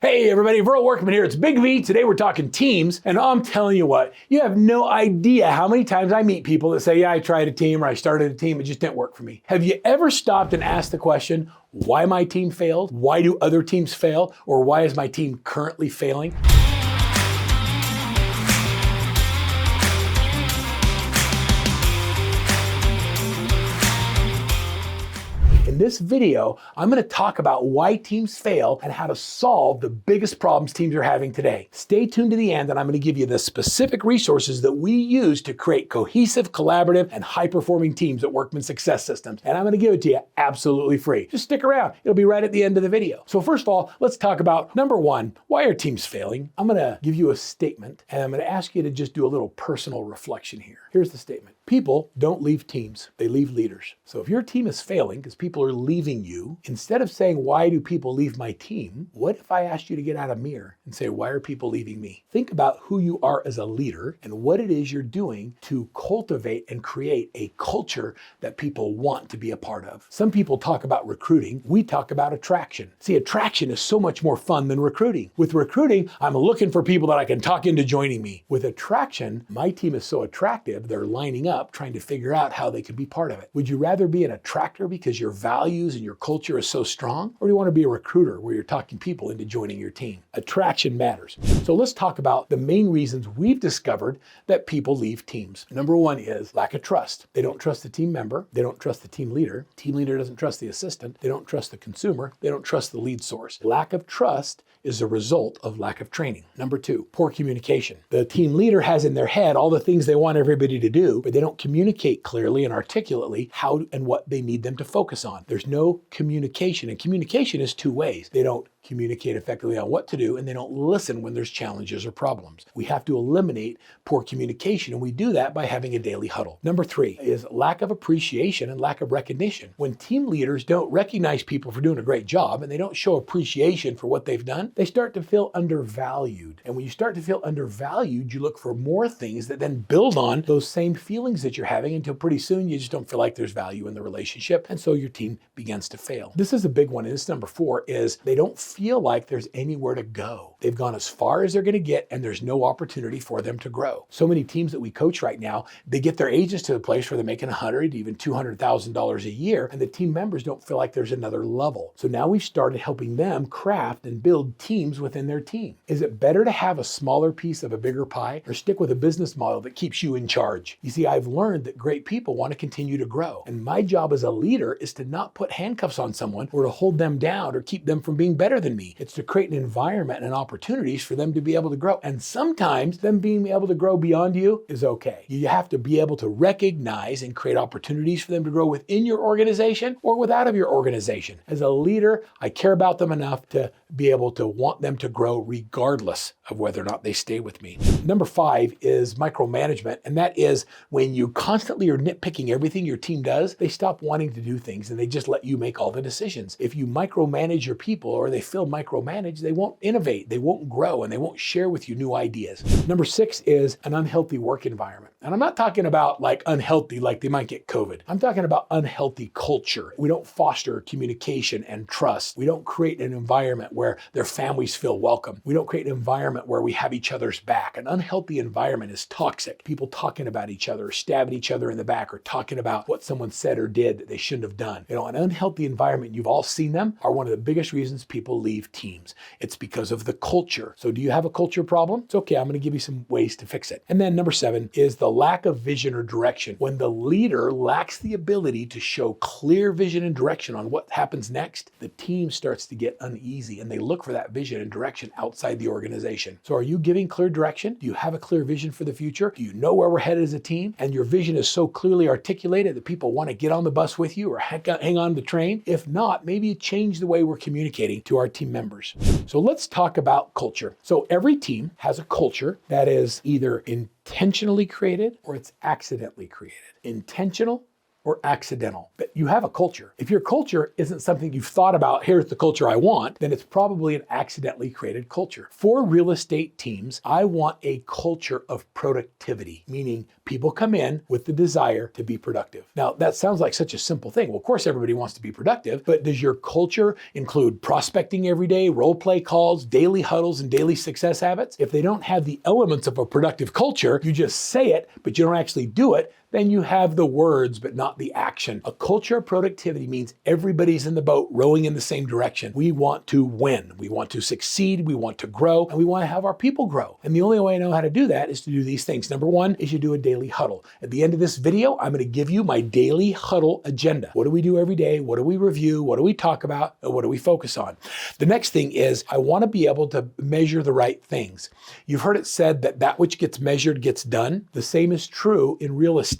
Hey everybody, Verl Workman here. It's Big V. Today we're talking teams, and I'm telling you what, you have no idea how many times I meet people that say, yeah, I tried a team or I started a team, it just didn't work for me. Have you ever stopped and asked the question, why my team failed? Why do other teams fail? Or why is my team currently failing? In this video, I'm going to talk about why teams fail and how to solve the biggest problems teams are having today. Stay tuned to the end, and I'm going to give you the specific resources that we use to create cohesive, collaborative, and high-performing teams at Workman Success Systems. And I'm going to give it to you absolutely free. Just stick around. It'll be right at the end of the video. So first of all, let's talk about number one, why are teams failing? I'm going to give you a statement, and I'm going to ask you to just do a little personal reflection here. Here's the statement. People don't leave teams, they leave leaders. So if your team is failing because people are leaving you, instead of saying, why do people leave my team? What if I asked you to get out a mirror and say, why are people leaving me? Think about who you are as a leader and what it is you're doing to cultivate and create a culture that people want to be a part of. Some people talk about recruiting. We talk about attraction. See, attraction is so much more fun than recruiting. With recruiting, I'm looking for people that I can talk into joining me. With attraction, my team is so attractive, they're lining up trying to figure out how they could be part of it. Would you rather be an attractor because your values and your culture is so strong? Or do you want to be a recruiter where you're talking people into joining your team? Attraction matters. So let's talk about the main reasons we've discovered that people leave teams. Number one is lack of trust. They don't trust the team member. They don't trust the team leader. Team leader doesn't trust the assistant. They don't trust the consumer. They don't trust the lead source. Lack of trust is a result of lack of training. Number two, poor communication. The team leader has in their head all the things they want everybody to do, but they don't communicate clearly and articulately how and what they need them to focus on. There's no communication, and communication is two ways. They don't communicate effectively on what to do, and they don't listen when there's challenges or problems. We have to eliminate poor communication, and we do that by having a daily huddle. Number three is lack of appreciation and lack of recognition. When team leaders don't recognize people for doing a great job and they don't show appreciation for what they've done, they start to feel undervalued. And when you start to feel undervalued, you look for more things that then build on those same feelings that you're having until pretty soon you just don't feel like there's value in the relationship, and so your team begins to fail. This is a big one, and this number four is they don't feel like there's anywhere to go. They've gone as far as they're going to get, and there's no opportunity for them to grow. So many teams that we coach right now, they get their agents to the place where they're making $100,000 even $200,000 a year, and the team members don't feel like there's another level. So now we've started helping them craft and build teams within their team. Is it better to have a smaller piece of a bigger pie, or stick with a business model that keeps you in charge? You see, I've learned that great people want to continue to grow, and my job as a leader is to not put handcuffs on someone or to hold them down or keep them from being better than me. It's to create an environment and opportunities for them to be able to grow. And sometimes them being able to grow beyond you is okay. You have to be able to recognize and create opportunities for them to grow within your organization or without of your organization. As a leader, I care about them enough to be able to want them to grow regardless of whether or not they stay with me. Number five is micromanagement, and that is when you constantly are nitpicking everything your team does, they stop wanting to do things and they just let you make all the decisions. If you micromanage your people or they feel micromanaged, they won't innovate, they won't grow, and they won't share with you new ideas. Number six is an unhealthy work environment. And I'm not talking about like unhealthy, like they might get COVID. I'm talking about unhealthy culture. We don't foster communication and trust. We don't create an environment where their families feel welcome. We don't create an environment where we have each other's back. An unhealthy environment is toxic. People talking about each other, stabbing each other in the back, or talking about what someone said or did that they shouldn't have done. You know, an unhealthy environment, you've all seen them, are one of the biggest reasons people leave teams. It's because of the culture. So do you have a culture problem? It's okay, I'm going to give you some ways to fix it. And then number seven is the lack of vision or direction. When the leader lacks the ability to show clear vision and direction on what happens next, the team starts to get uneasy and they look for that vision and direction outside the organization. So are you giving clear direction? Do you have a clear vision for the future? Do you know where we're headed as a team? And your vision is so clearly articulated that people want to get on the bus with you or hang on the train? If not, maybe change the way we're communicating to our team members. So let's talk about culture. So every team has a culture that is either intentionally created or it's accidentally created. Intentional or accidental. But you have a culture. If your culture isn't something you've thought about, here's the culture I want, then it's probably an accidentally created culture. For real estate teams, I want a culture of productivity, meaning people come in with the desire to be productive. Now, that sounds like such a simple thing. Well, of course, everybody wants to be productive, but does your culture include prospecting every day, role play calls, daily huddles, and daily success habits? If they don't have the elements of a productive culture, you just say it, but you don't actually do it, then you have the words, but not the action. A culture of productivity means everybody's in the boat rowing in the same direction. We want to win. We want to succeed. We want to grow, and we want to have our people grow. And the only way I know how to do that is to do these things. Number one is you do a daily huddle. At the end of this video, I'm going to give you my daily huddle agenda. What do we do every day? What do we review? What do we talk about? And what do we focus on? The next thing is I want to be able to measure the right things. You've heard it said that that which gets measured gets done. The same is true in real estate.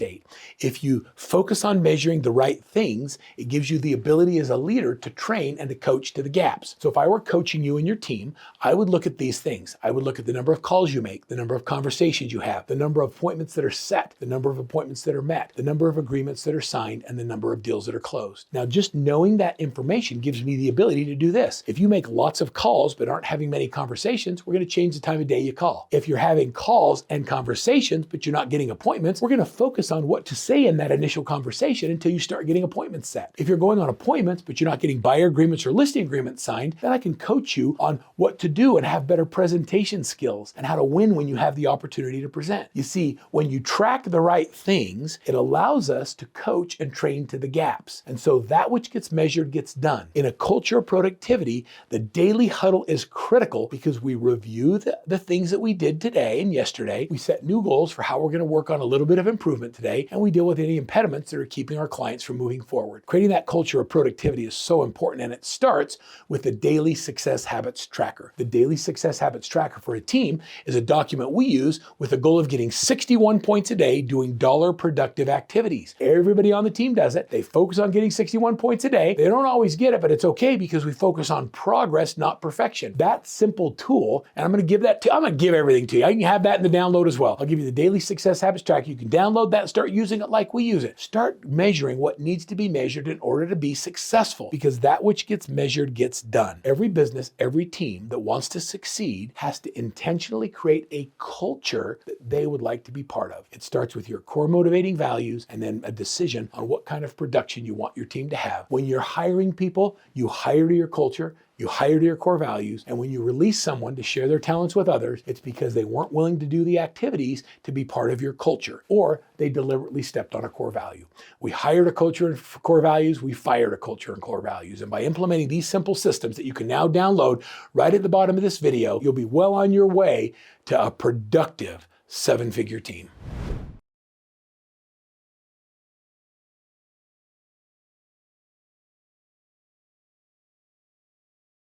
If you focus on measuring the right things, it gives you the ability as a leader to train and to coach to the gaps. So if I were coaching you and your team, I would look at these things. I would look at the number of calls you make, the number of conversations you have, the number of appointments that are set, the number of appointments that are met, the number of agreements that are signed, and the number of deals that are closed. Now, just knowing that information gives me the ability to do this. If you make lots of calls but aren't having many conversations, we're going to change the time of day you call. If you're having calls and conversations but you're not getting appointments, we're going to focus on what to say in that initial conversation until you start getting appointments set. If you're going on appointments but you're not getting buyer agreements or listing agreements signed, then I can coach you on what to do and have better presentation skills and how to win when you have the opportunity to present. You see, when you track the right things, it allows us to coach and train to the gaps. And so that which gets measured gets done. In a culture of productivity, the daily huddle is critical because we review the things that we did today and yesterday. We set new goals for how we're going to work on a little bit of improvement today, and we deal with any impediments that are keeping our clients from moving forward. Creating that culture of productivity is so important, and it starts with the Daily Success Habits Tracker. The Daily Success Habits Tracker for a team is a document we use with the goal of getting 61 points a day doing dollar productive activities. Everybody on the team does it. They focus on getting 61 points a day. They don't always get it, but it's okay because we focus on progress, not perfection. That simple tool, and I'm going to give everything to you. I can have that in the download as well. I'll give you the Daily Success Habits Tracker. You can download that and start using it like we use it. Start measuring what needs to be measured in order to be successful, because that which gets measured gets done. Every business, every team that wants to succeed has to intentionally create a culture that they would like to be part of. It starts with your core motivating values and then a decision on what kind of production you want your team to have. When you're hiring people, you hire to your culture, you hire to your core values, and when you release someone to share their talents with others, it's because they weren't willing to do the activities to be part of your culture, or they deliberately stepped on a core value. We hired a culture and core values, we fired a culture and core values. And by implementing these simple systems that you can now download right at the bottom of this video, you'll be well on your way to a productive 7-figure team.